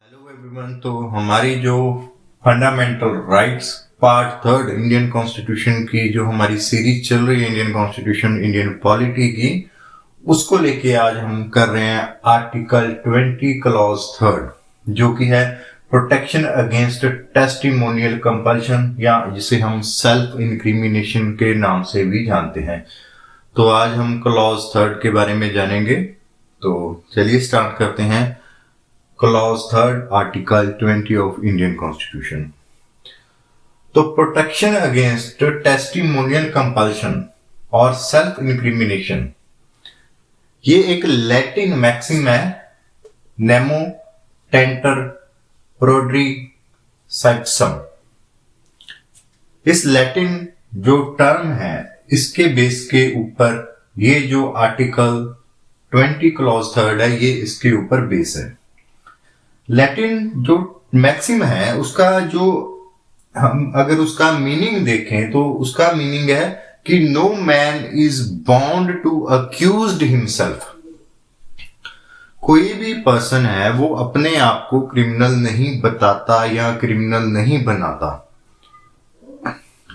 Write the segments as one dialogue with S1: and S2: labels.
S1: Hello everyone. तो हमारी जो fundamental rights part third Indian constitution की जो हमारी सीरीज चल रही है इंडियन कॉन्स्टिट्यूशन इंडियन पॉलिटी की, उसको लेके आज हम कर रहे हैं आर्टिकल 20 क्लॉज थर्ड, जो कि है प्रोटेक्शन अगेंस्ट टेस्टिमोनियल कंपल्शन, या जिसे हम सेल्फ इंक्रिमिनेशन के नाम से भी जानते हैं। तो आज हम क्लॉज थर्ड के बारे में जानेंगे। तो चलिए स्टार्ट करते हैं। Clause third article 20 of Indian constitution. तो प्रोटेक्शन अगेंस्ट टेस्टिमोनियल कंपल्शन और सेल्फ इंक्रिमिनेशन, ये एक लैटिन मैक्सिम है, नेमो टेंटर प्रोड्री सैक्सम। इस लैटिन जो टर्म है, इसके बेस के ऊपर ये जो आर्टिकल 20 क्लॉज थर्ड है, ये इसके ऊपर बेस है। लैटिन जो मैक्सिम है, उसका जो हम अगर उसका मीनिंग देखें तो उसका मीनिंग है कि no man is bound to accused himself. कोई भी पर्सन है वो अपने आप को क्रिमिनल नहीं बताता या क्रिमिनल नहीं बनाता।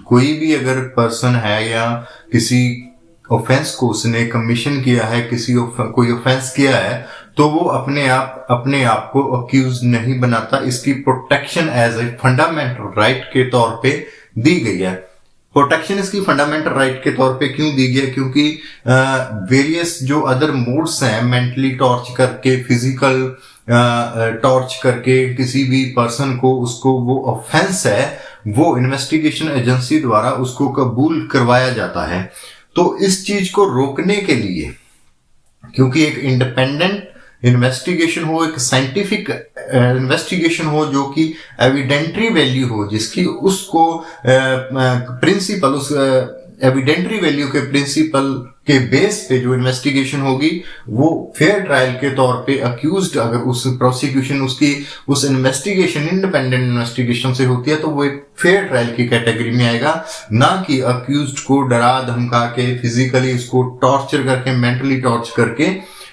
S1: कोई भी अगर पर्सन है या किसी ऑफेंस को उसने कमीशन किया है, कोई ऑफेंस किया है, तो वो अपने आप को अक्यूज नहीं बनाता। इसकी protection as a fundamental right के तौर पे दी गई है। प्रोटेक्शन इसकी फंडामेंटल राइट के तौर पे क्यों दी गई है? क्योंकि वेरियस जो अदर मोड्स हैं, मेंटली टॉर्च करके, फिजिकल टॉर्च करके किसी भी पर्सन को, उसको वो ऑफेंस है वो इन्वेस्टिगेशन एजेंसी द्वारा उसको कबूल करवाया जाता है। तो इस चीज को रोकने के लिए, क्योंकि एक इंडिपेंडेंट इन्वेस्टिगेशन हो, एक साइंटिफिक इन्वेस्टिगेशन हो जो कि एविडेंटरी वैल्यू हो, जिसकी उसको प्रिंसिपल उस एविडेंटरी वैल्यू के प्रिंसिपल के बेस पे जो इन्वेस्टिगेशन होगी वो फेयर ट्रायल के तौर पे अक्यूज्ड, अगर उस प्रोसिक्यूशन उसकी उस इन्वेस्टिगेशन इंडिपेंडेंट इन्वेस्टिगेशन से होती है तो वो एक फेयर ट्रायल की कैटेगरी में आएगा, ना कि अक्यूज्ड को डरा धमका के, फिजिकली उसको टॉर्चर करके, मेंटली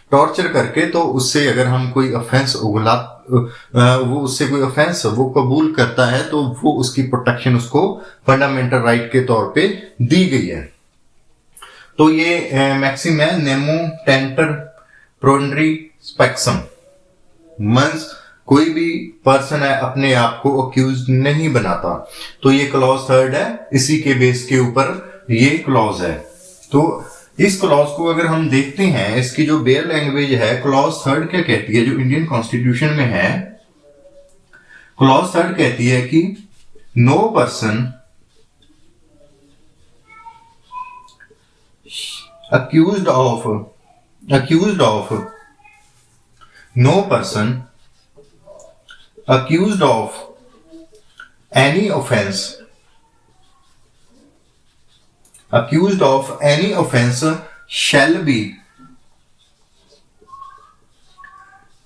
S1: टॉर्चर करके तो उससे अगर हम कोई ऑफेंस वो उससे कोई ऑफेंस वो कबूल करता है तो वो उसकी प्रोटेक्शन उसको फंडामेंटल राइट के तौर पे दी गई है। तो ये मैक्सिम है नेमो टेंटर प्रोड्री सैक्सम। मींस कोई भी पर्सन है अपने आप को अक्यूज नहीं बनाता। तो ये क्लॉज थर्ड है, इसी के बेस के ऊपर ये क्लॉज है। तो इस क्लॉज को अगर हम देखते हैं, इसकी जो बेयर लैंग्वेज है, क्लॉज थर्ड क्या कहती है जो इंडियन कॉन्स्टिट्यूशन में है? क्लॉज थर्ड कहती है कि no person accused of no person accused of any offense shall be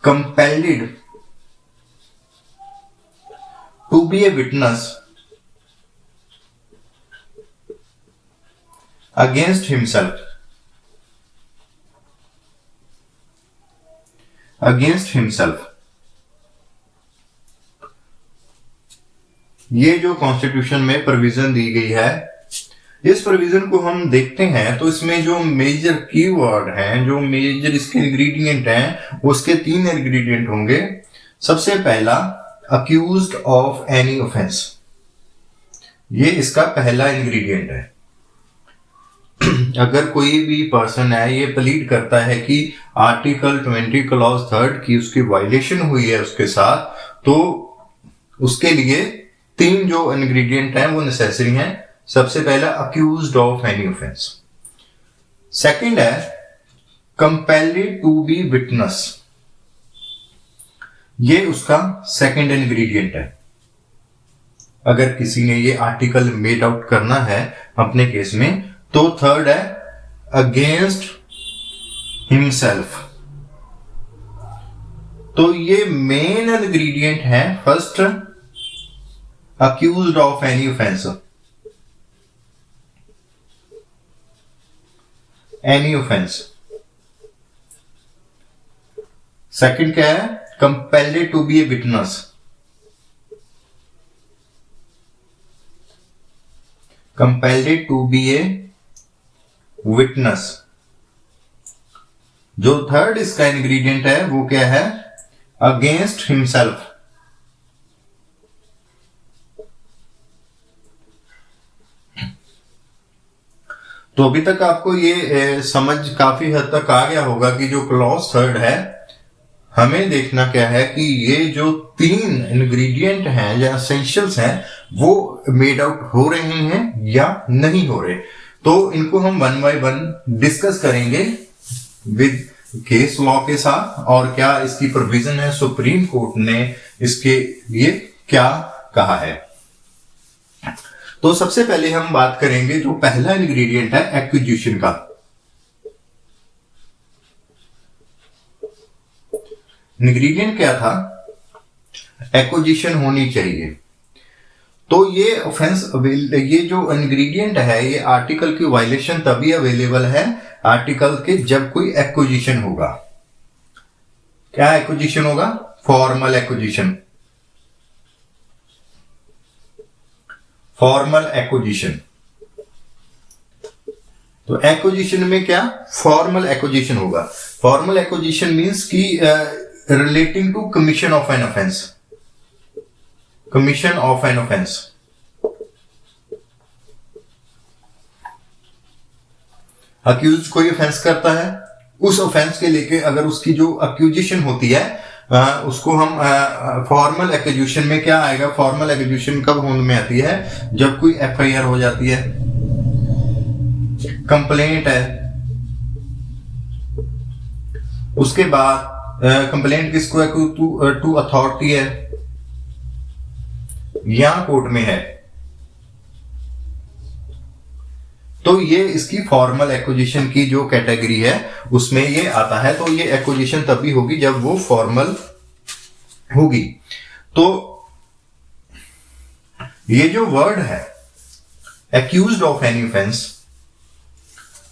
S1: compelled to be a witness against himself ये जो कॉन्स्टिट्यूशन में प्रोविजन दी गई है, इस प्रोविजन को हम देखते हैं तो इसमें जो मेजर कीवर्ड हैं, जो मेजर इसके इंग्रेडिएंट हैं, उसके 3 इंग्रेडिएंट होंगे। सबसे पहला अक्यूज्ड ऑफ एनी ऑफेंस, ये इसका पहला इंग्रेडिएंट है। अगर कोई भी पर्सन है ये प्लीड करता है कि आर्टिकल 20 क्लॉज थर्ड की उसकी वायलेशन हुई है उसके साथ, तो उसके लिए 3 जो इंग्रेडिएंट हैं वो नेसेसरी हैं। सबसे पहला accused of any offence, second है कंपेल्ड टू बी विटनेस, ये उसका सेकंड इंग्रेडिएंट है। अगर किसी ने ये आर्टिकल मेड आउट करना है अपने केस में, तो थर्ड है अगेंस्ट हिमसेल्फ। तो ये मेन इंग्रेडिएंट है first, accused of any offence, second क्या है? Compelled to be a witness, compelled to be a witness. जो थर्ड इसका इंग्रेडिएंट है वो क्या है? Against himself. तो अभी तक आपको ये समझ काफी हद तक आ गया होगा कि जो क्लॉज थर्ड है, हमें देखना क्या है कि ये जो 3 इंग्रेडिएंट हैं या एसेंशियल्स हैं वो मेड आउट हो रहे हैं या नहीं हो रहे। तो इनको हम 1 बाय 1 डिस्कस करेंगे विद केस लॉ के साथ, और क्या इसकी प्रोविजन है, सुप्रीम कोर्ट ने इसके लिए क्या कहा है। तो सबसे पहले हम बात करेंगे जो पहला इंग्रेडिएंट है एक्विजिशन का। इंग्रेडिएंट क्या था? एक्विजिशन होनी चाहिए। तो ये ऑफेंस, ये जो इंग्रेडिएंट है ये आर्टिकल की वायलेशन तभी अवेलेबल है आर्टिकल के जब कोई एक्विजिशन होगा। क्या एक्विजिशन होगा? Formal acquisition, formal acquisition. तो एक्विजिशन में क्या? फॉर्मल एक्विजिशन होगा। फॉर्मल एक्विजिशन मींस की relating to commission of an offence, commission of an offence. Accuse कोई ऑफेंस करता है, उस ऑफेंस के लेके अगर उसकी जो अक्यूजिशन होती है उसको हम फॉर्मल एक्यूजिशन में क्या आएगा? फॉर्मल एक्यूजिशन कब होने में आती है? जब कोई एफआईआर हो जाती है, कंप्लेंट है, उसके बाद कंप्लेंट किसको है? टू अथॉरिटी है या कोर्ट में है। तो ये इसकी फॉर्मल एक्विजिशन की जो कैटेगरी है उसमें ये आता है। तो ये एक्विजिशन तभी होगी जब वो फॉर्मल होगी। तो ये जो वर्ड है accused of any offence,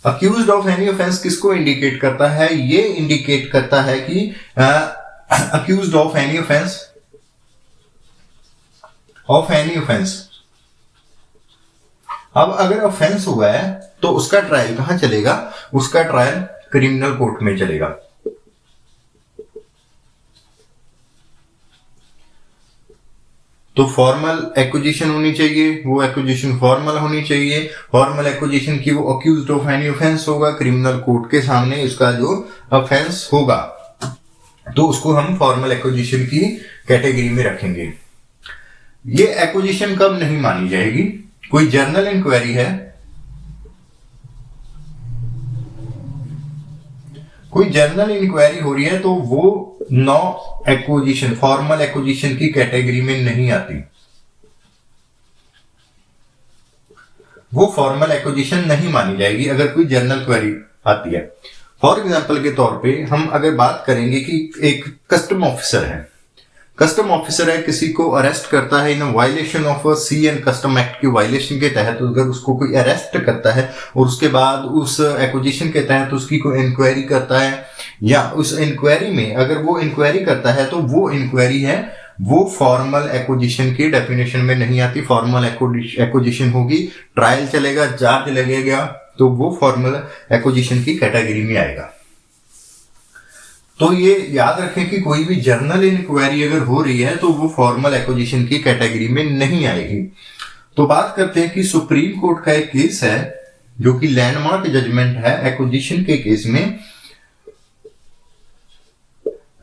S1: accused of any offence किसको इंडिकेट करता है? ये इंडिकेट करता है कि accused of any offence, of any offence. अब अगर ऑफेंस हुआ है तो उसका ट्रायल कहां चलेगा? उसका ट्रायल क्रिमिनल कोर्ट में चलेगा। तो फॉर्मल एक्विजिशन होनी चाहिए, वो एक्विजिशन फॉर्मल होनी चाहिए। फॉर्मल एक्विजिशन की वो अक्यूज्ड ऑफ एनी ऑफेंस होगा, क्रिमिनल कोर्ट के सामने उसका जो ऑफेंस होगा तो उसको हम फॉर्मल एक्विजिशन की कैटेगरी में रखेंगे। ये एक्विजिशन कब नहीं मानी जाएगी? कोई जर्नल इंक्वायरी है, कोई जर्नल इंक्वायरी हो रही है तो वो नो एक्विजिशन, फॉर्मल एक्विजिशन की कैटेगरी में नहीं आती, वो फॉर्मल एक्विजिशन नहीं मानी जाएगी अगर कोई जर्नल क्वेरी आती है। फॉर एग्जांपल के तौर पे हम अगर बात करेंगे कि एक कस्टम ऑफिसर है, कस्टम ऑफिसर है, किसी को अरेस्ट करता है in violation of sea and custom act की वायलेशन के तहत, अगर उसको कोई अरेस्ट करता है और उसके बाद उस एक्विजिशन के तहत उसकी कोई इंक्वायरी करता है, या उस इंक्वायरी में अगर वो इंक्वायरी करता है तो वो इंक्वायरी है वो फॉर्मल एक्विजिशन की डेफिनेशन में नहीं आती। फॉर्मल एक्विजिशन होगी, ट्रायल चलेगा, चार्ज लगेगा, तो वो फॉर्मल एक्विजिशन की कैटेगरी में आएगा। तो ये याद रखें कि कोई भी जर्नल इंक्वायरी अगर हो रही है तो वो फॉर्मल एक्विजिशन की कैटेगरी में नहीं आएगी। तो बात करते हैं कि सुप्रीम कोर्ट का एक केस है जो कि लैंडमार्क जजमेंट है एक्विजिशन के केस में,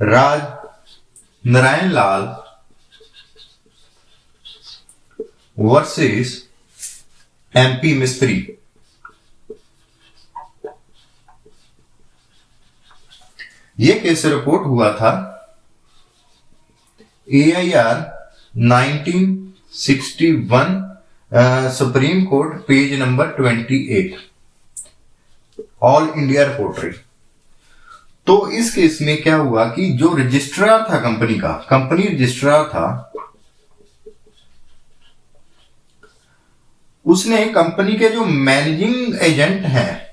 S1: राज नारायण लाल वर्सेस एमपी मिस्त्री। ये केस रिपोर्ट हुआ था AIR 1961 supreme court page number 28 all India repertory. तो इस केस में क्या हुआ कि जो रजिस्ट्रार था कंपनी का, कंपनी रजिस्ट्रार था, उसने कंपनी के जो मैनेजिंग एजेंट हैं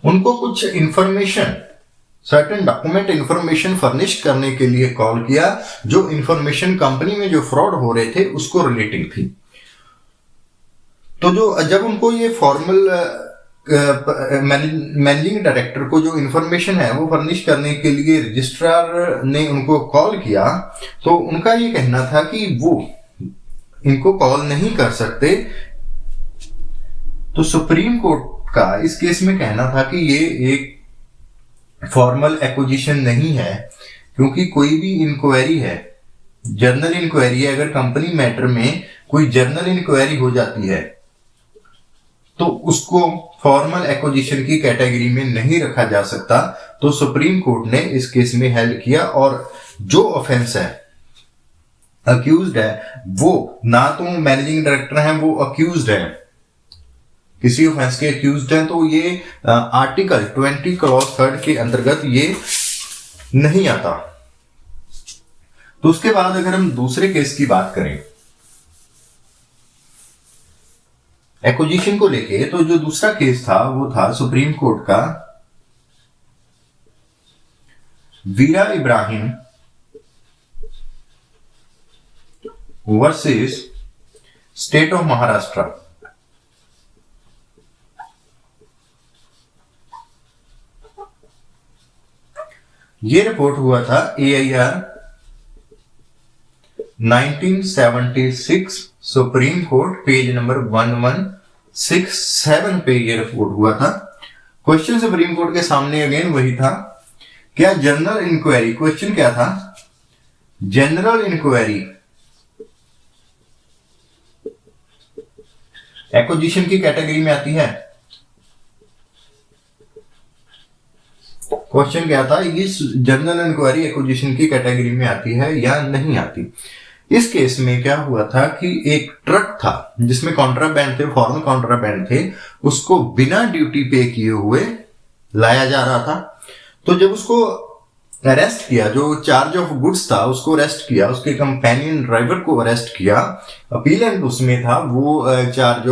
S1: उनको कुछ information certain document information furnish करने के लिए कॉल किया, जो इंफॉर्मेशन कंपनी में जो फ्रॉड हो रहे थे उसको रिलेटिंग थी। तो जो जब उनको ये फॉर्मल मैनेजिंग डायरेक्टर को जो इंफॉर्मेशन है वो फर्निश करने के लिए रजिस्ट्रार ने उनको कॉल किया, तो उनका ये कहना था कि वो इनको कॉल नहीं कर सकते। तो सुप्रीम कोर्ट का इस केस में कहना था कि ये एक फॉर्मल एक्विजिशन नहीं है, क्योंकि कोई भी इंक्वायरी है, जर्नल इंक्वायरी है, अगर कंपनी मैटर में कोई जर्नल इंक्वायरी हो जाती है तो उसको फॉर्मल एक्विजिशन की कैटेगरी में नहीं रखा जा सकता। तो सुप्रीम कोर्ट ने इस केस में हेल्ड किया, और जो ऑफेंस है, अक्यूज्ड है, वो ना तो मैनेजिंग डायरेक्टर है, वो अक्यूज्ड है, किसी ऑफेंस के अक्यूज्ड हैं, तो ये आर्टिकल 20 क्लॉज 3 के अंतर्गत ये नहीं आता। तो उसके बाद अगर हम दूसरे केस की बात करें एक्विजिशन को लेके, तो जो दूसरा केस था वो था सुप्रीम कोर्ट का Veera Ibrahim versus state of Maharashtra. ये रिपोर्ट हुआ था AIR 1976 supreme court, page number 1167 पे ये रिपोर्ट हुआ था। क्वेश्चन सुप्रीम कोर्ट के सामने अगेन वही था, क्या जनरल इंक्वायरी, क्वेश्चन क्या था, जनरल इंक्वायरी एक्विजिशन की कैटेगरी में आती है? क्वेश्चन क्या था, ये जनरल इंक्वायरी एक्विजिशन की कैटेगरी में आती है या नहीं आती। इस केस में क्या हुआ था कि एक ट्रक था जिसमें कॉन्ट्राबैंड थे, फॉरेन कॉन्ट्राबैंड थे, उसको बिना ड्यूटी पे किए हुए लाया जा रहा था। तो जब उसको अरेस्ट किया, जो चार्ज ऑफ गुड्स था उसको अरेस्ट किया, उसके कंपेनियन ड्राइवर को अरेस्ट किया, अपीलेंट उसमें था वो इंचार्ज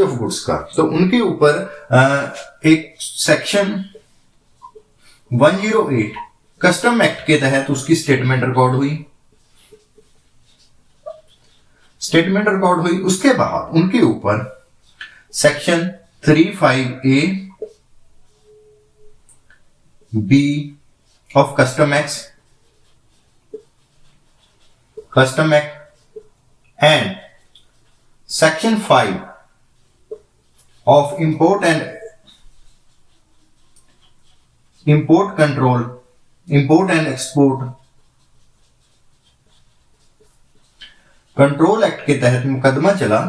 S1: ऑफ गुड्स का, तो उनके ऊपर एक सेक्शन 108 कस्टम एक्ट के तहत उसकी स्टेटमेंट रिकॉर्ड हुई। उसके बाद उनके ऊपर section 35A B of custom act and section 5 of import and export control act के तहत मुकदमा चला,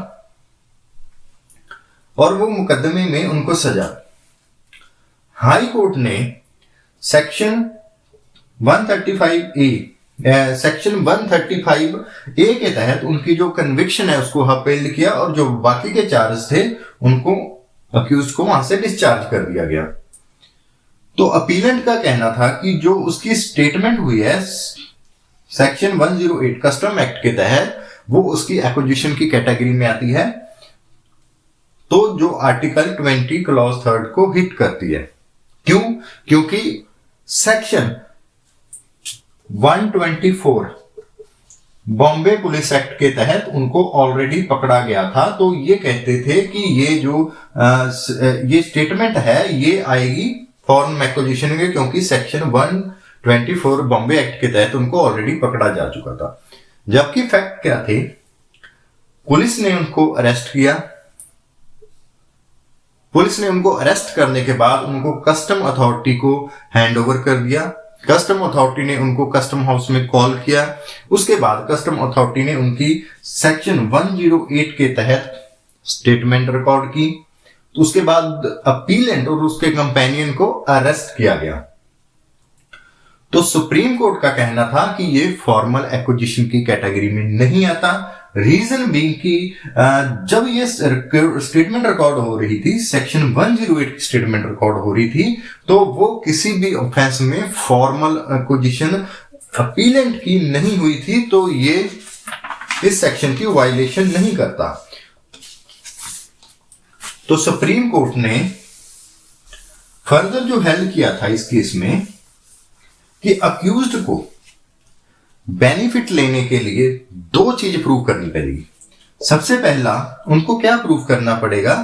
S1: और वो मुकदमे में उनको सजा, हाई कोर्ट ने सेक्शन 135A के तहत उनकी जो कन्विक्शन है उसको अपील किया, और जो बाकी के चार्ज थे उनको अक्यूज को वहां से डिस्चार्ज कर दिया गया। तो अपीलेंट का कहना था कि जो उसकी स्टेटमेंट हुई है सेक्शन 108 कस्टम एक्ट के तहत, वो उसकी एक्विजिशन की कैटेगरी में आती है, तो जो आर्टिकल 20 क्लॉज 3 को हिट करती है। क्यों? क्योंकि सेक्शन 124 बॉम्बे पुलिस एक्ट के तहत उनको ऑलरेडी पकड़ा गया था। तो ये कहते थे कि ये स्टेटमेंट है ये आएगी फॉरेन एक्विजिशन के, क्योंकि सेक्शन 124 बॉम्बे एक्ट के तहत उनको ऑलरेडी पकड़ा जा चुका था। जबकि फैक्ट क्या थे, पुलिस ने उनको अरेस्ट किया, पुलिस ने उनको अरेस्ट करने के बाद उनको कस्टम अथॉरिटी को हैंड ओवर कर दिया। कस्टम अथॉरिटी ने उनको कस्टम हाउस में कॉल किया, उसके बाद कस्टम अथॉरिटी ने उनकी सेक्शन 108 के तहत स्टेटमेंट रिकॉर्ड की, तो उसके बाद अपीलेंट और उसके कंपेनियन को अरेस्ट किया गया। तो सुप्रीम कोर्ट का कहना था कि ये फॉर्मल एक्विजिशन की कैटेगरी में नहीं आता। रीजन बीइंग कि जब ये स्टेटमेंट रिकॉर्ड हो रही थी, सेक्शन 108 की स्टेटमेंट रिकॉर्ड हो रही थी, तो वो किसी भी ऑफेंस में फॉर्मल एक्विजिशन अपीलेंट की नहीं हुई थी, तो ये इस सेक्शन की वायलेशन नहीं करता। तो सुप्रीम कोर्ट ने फर्दर जो हेल्ड किया था इस केस में कि अक्यूज्ड को बेनिफिट लेने के लिए दो चीज प्रूव करनी पड़ेगी। सबसे पहला उनको क्या प्रूव करना पड़ेगा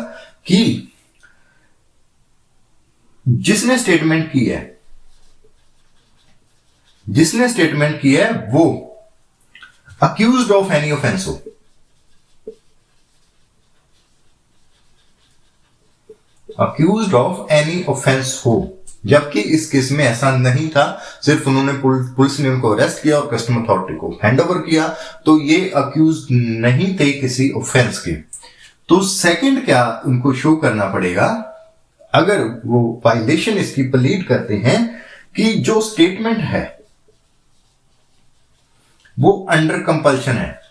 S1: कि जिसने स्टेटमेंट की है वो अक्यूज्ड ऑफ एनी ऑफेंस हो। अक्यूज्ड ऑफ एनी ऑफेंस हो, जबकि इस केस में ऐसा नहीं था। सिर्फ उन्होंने पुलिस ने उनको अरेस्ट किया और कस्टम अथॉरिटी को हैंडओवर किया, तो ये अक्यूज नहीं थे किसी ऑफेंस के। तो सेकंड क्या उनको शो करना पड़ेगा, अगर वो वायलेशन इसकी प्लीड करते हैं कि जो स्टेटमेंट है वो अंडर कंपल्शन है।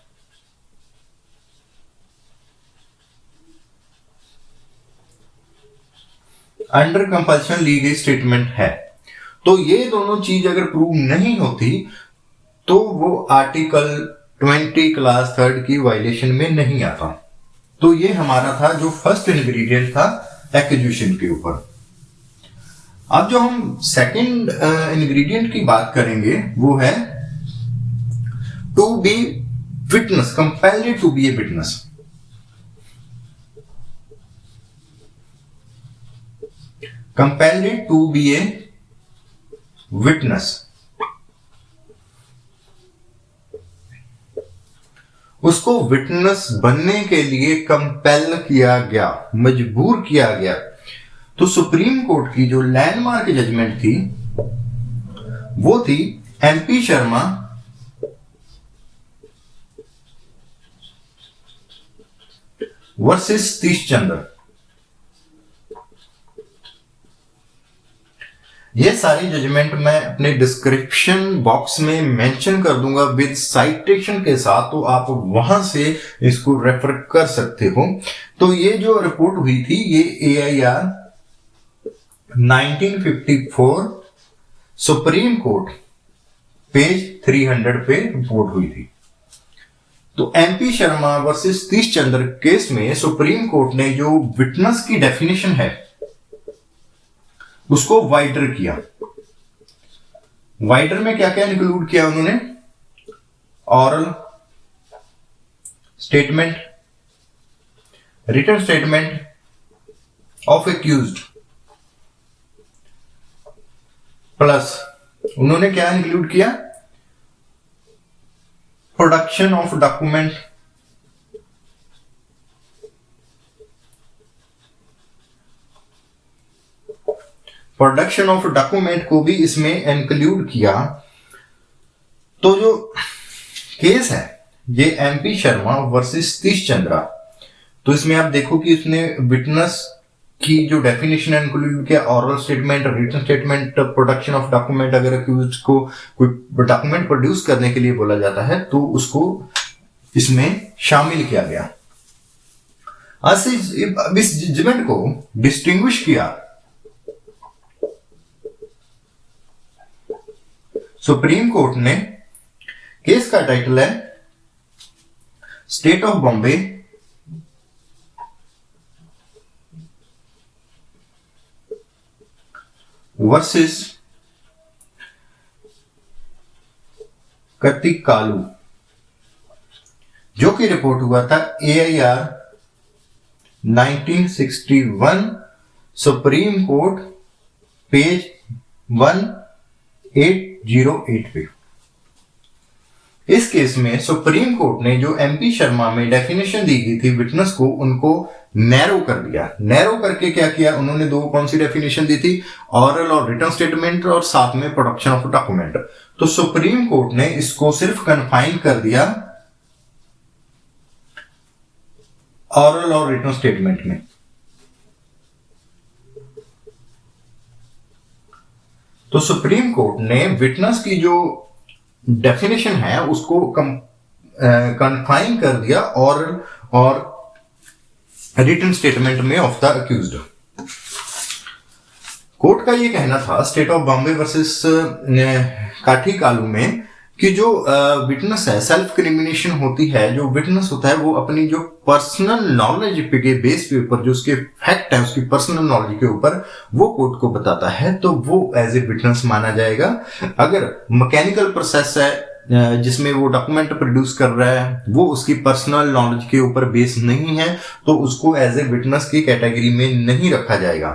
S1: अंडर कंपल्शन ली गई स्टेटमेंट है। तो ये दोनों चीज अगर प्रूव नहीं होती तो वो आर्टिकल 20 क्लास 3 की वायलेशन में नहीं आता। तो ये हमारा था जो फर्स्ट इंग्रेडिएंट था एक्यूजेशन के ऊपर। अब जो हम सेकंड इंग्रेडिएंट की बात करेंगे वो है to be witness, compelled to be a witness. compelled to be a witness, उसको विटनेस बनने के लिए कंपेल किया गया, मजबूर किया गया। तो सुप्रीम कोर्ट की जो लैंडमार्क जजमेंट थी वो थी एमपी शर्मा वर्सेस सतीश चंद्र। ये सारी जजमेंट मैं अपने डिस्क्रिप्शन बॉक्स में मेंशन कर दूंगा विद साइटेशन के साथ, तो आप वहां से इसको रेफर कर सकते हो। तो ये जो रिपोर्ट हुई थी ये AIR 1954 सुप्रीम कोर्ट पेज 300 पे रिपोर्ट हुई थी। तो MP Sharma versus Satish Chandra case में सुप्रीम कोर्ट ने जो विटनेस की डेफिनेशन है उसको वाइडर किया। वाइडर में क्या क्या इंक्लूड किया उन्होंने, oral statement, written statement of accused, plus उन्होंने क्या इंक्लूड किया, production of document, production of document को भी इसमें इंक्लूड किया। तो जो केस है ये MP शर्मा वर्सेस सतीश चंद्रा, तो इसमें आप देखो कि उसने विटनेस की जो डेफिनेशन इंक्लूड किया, oral statement, written statement, production of document. अगर अक्यूज्ड को कोई डॉक्यूमेंट प्रोड्यूस करने के लिए बोला जाता है तो उसको इसमें शामिल किया गया। इस जजमेंट को डिस्टिंग्विश किया सुप्रीम कोर्ट ने। केस का टाइटल है state of Bombay versus Kartik Kalu, जो कि रिपोर्ट हुआ था AIR 1961 सुप्रीम कोर्ट पेज 1808 पे। इस केस में सुप्रीम कोर्ट ने जो MP शर्मा में डेफिनेशन दी गई थी विटनेस को, उनको नैरो कर दिया। नैरो करके क्या किया उन्होंने, दो कौन सी डेफिनेशन दी थी, ऑरल और रिटन स्टेटमेंट, और साथ में प्रोडक्शन ऑफ डॉक्यूमेंट। तो सुप्रीम कोर्ट ने इसको सिर्फ कन्फाइन कर दिया ऑरल और रिटन स्टेटमेंट में। तो सुप्रीम कोर्ट ने विटनेस की जो डेफिनेशन है उसको कन्फाइन कर दिया ऑरल और रिटन स्टेटमेंट में ऑफ द अक्यूज्ड। कोर्ट का ये कहना था स्टेट ऑफ बॉम्बे वर्सेस काठी कालू में कि जो विटनेस है, सेल्फ क्रिमिनेशन होती है, जो विटनेस होता है वो अपनी जो पर्सनल नॉलेज के बेस पे ऊपर, जो उसके फैक्ट है उसकी पर्सनल नॉलेज के ऊपर वो कोर्ट को बताता है, तो वो एज ए विटनेस माना जाएगा। अगर मैकेनिकल प्रोसेस है जिसमें वो डॉक्यूमेंट प्रोड्यूस कर रहा है, वो उसकी पर्सनल नॉलेज के ऊपर बेस नहीं है, तो उसको एज ए विटनेस की कैटेगरी में नहीं रखा जाएगा।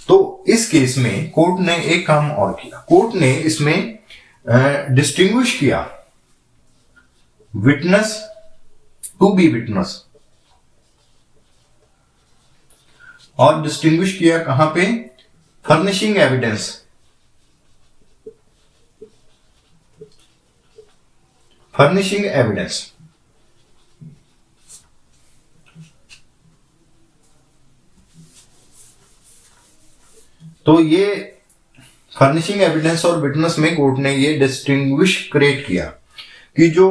S1: तो इस केस में कोर्ट ने एक काम और किया, कोर्ट ने इसमें डिस्टिंग्विश किया विटनेस टू बी विटनेस, और डिस्टिंग्विश किया कहां पे, फर्निशिंग एविडेंस, फर्निशिंग एविडेंस। तो ये फर्निशिंग एविडेंस और विटनेस में कोर्ट ने ये डिस्टिंग्विश क्रिएट किया कि जो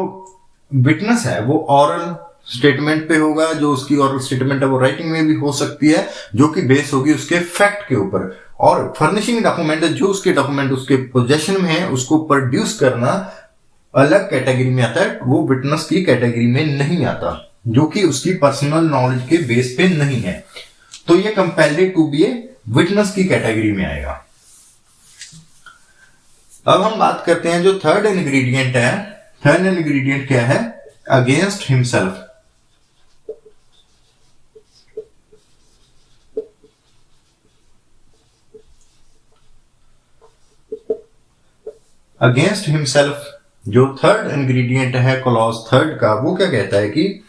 S1: विटनेस है वो ऑरल स्टेटमेंट पे होगा, जो उसकी ऑरल स्टेटमेंट है वो राइटिंग में भी हो सकती है, जो कि बेस होगी उसके फैक्ट के ऊपर, और फर्निशिंग डॉक्यूमेंट जो उसके डॉक्यूमेंट उसके पोजेशन में है उसको प्रोड्यूस करना अलग कैटेगरी में आता है, वो विटनेस की कैटेगरी में नहीं आता, जो कि उसकी पर्सनल नॉलेज के बेस पे नहीं है। तो ये compelled to be a witness की कैटेगरी में आएगा। अब हम बात करते हैं जो थर्ड इंग्रेडिएंट है। थर्ड इंग्रेडिएंट क्या है, अगेंस्ट हिमसेल्फ। अगेंस्ट हिमसेल्फ जो थर्ड इंग्रेडिएंट है क्लॉज थर्ड का, वो क्या कहता है कि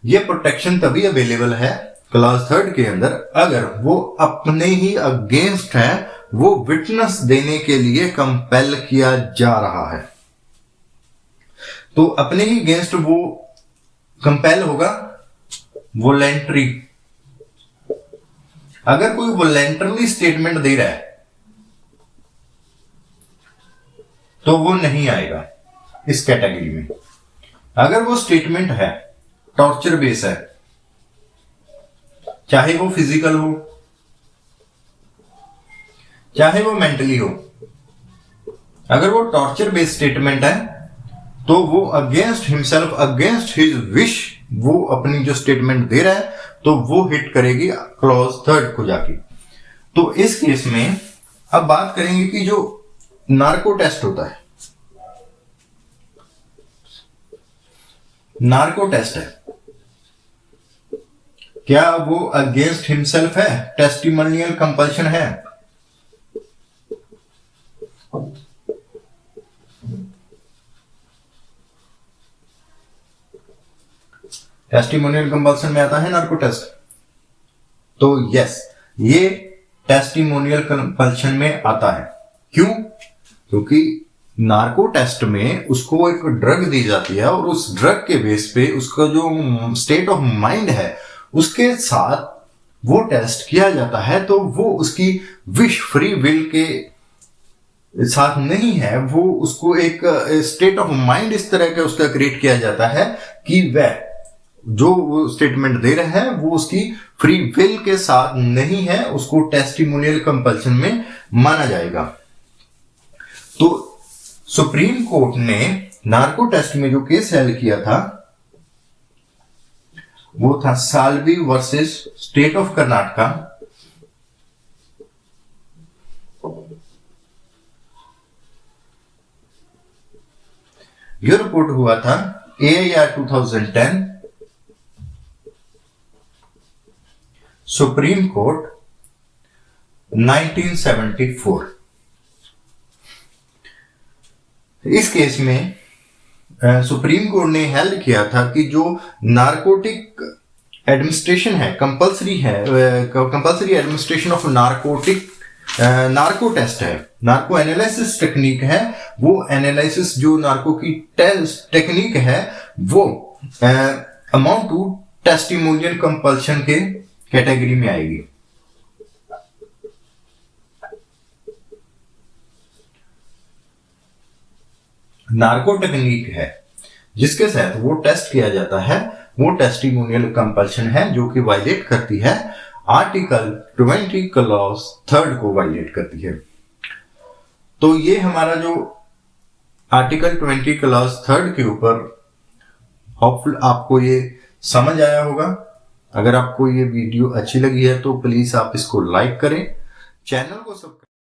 S1: ये प्रोटेक्शन तभी अवेलेबल है क्लॉज थर्ड के अंदर अगर वो अपने ही अगेंस्ट है, वो विटनेस देने के लिए कंपेल किया जा रहा है। तो अपने ही अगेंस्ट वो कंपेल होगा वॉलेंटरी। अगर कोई वॉलेंटरली स्टेटमेंट दे रहा है तो वो नहीं आएगा इस कैटेगरी में। अगर वो स्टेटमेंट है टॉर्चर बेस है, चाहे वो फिजिकल हो चाहे वो मेंटली हो, अगर वो टॉर्चर बेस्ड स्टेटमेंट है तो वो against himself, against his wish वो अपनी जो स्टेटमेंट दे रहा है तो वो हिट करेगी क्लॉज थर्ड को जाके। तो इस केस में अब बात करेंगे कि जो नार्को टेस्ट होता है, नार्को टेस्ट है, क्या वो अगेंस्ट हिमसेल्फ है, टेस्टिमोनियल कंपल्शन है? टेस्टिमोनियल कंपल्सन में आता है नार्को टेस्ट। तो यस, ये टेस्टिमोनियल कंपल्शन में आता है। क्यों? क्योंकि नार्को टेस्ट में उसको एक ड्रग दी जाती है और उस ड्रग के बेस पे उसका जो स्टेट ऑफ माइंड है उसके साथ वो टेस्ट किया जाता है। तो वो उसकी विश, फ्री विल के साथ नहीं है, वो उसको एक स्टेट ऑफ माइंड इस तरह का उसका क्रिएट किया जाता है कि वह जो वो स्टेटमेंट दे रहा है वो उसकी फ्री विल के साथ नहीं है, उसको टेस्टिमोनियल कंपल्शन में माना जाएगा। तो सुप्रीम कोर्ट ने नार्को टेस्ट में जो केस हेल्ड किया था वो था Salvi versus state of Karnataka. यह रिपोर्ट हुआ था AIR 2010, सुप्रीम कोर्ट 1974। इस केस में सुप्रीम कोर्ट ने हेल्ड किया था कि जो नारकोटिक एडमिनिस्ट्रेशन है, compulsory administration of narcotic, narco test है, नार्को एनालिसिस टेक्निक है, वो एनालिसिस जो नार्को की टेस्ट टेक्निक है वो अमाउंट टू टेस्टिमोनियल कंपल्शन के कैटेगरी में आएगी। नार्को टेक्निक है जिसके साथ वो टेस्ट किया जाता है, वो टेस्टिमोनियल कंपल्शन है जो कि वायलेट करती है आर्टिकल 20 क्लॉज 3 को वायलेट करती है। तो ये हमारा जो आर्टिकल 20 क्लॉज 3 के ऊपर होपफुल आपको ये समझ आया होगा। अगर आपको ये वीडियो अच्छी लगी है तो प्लीज आप इसको लाइक करें, चैनल को सब्सक्राइब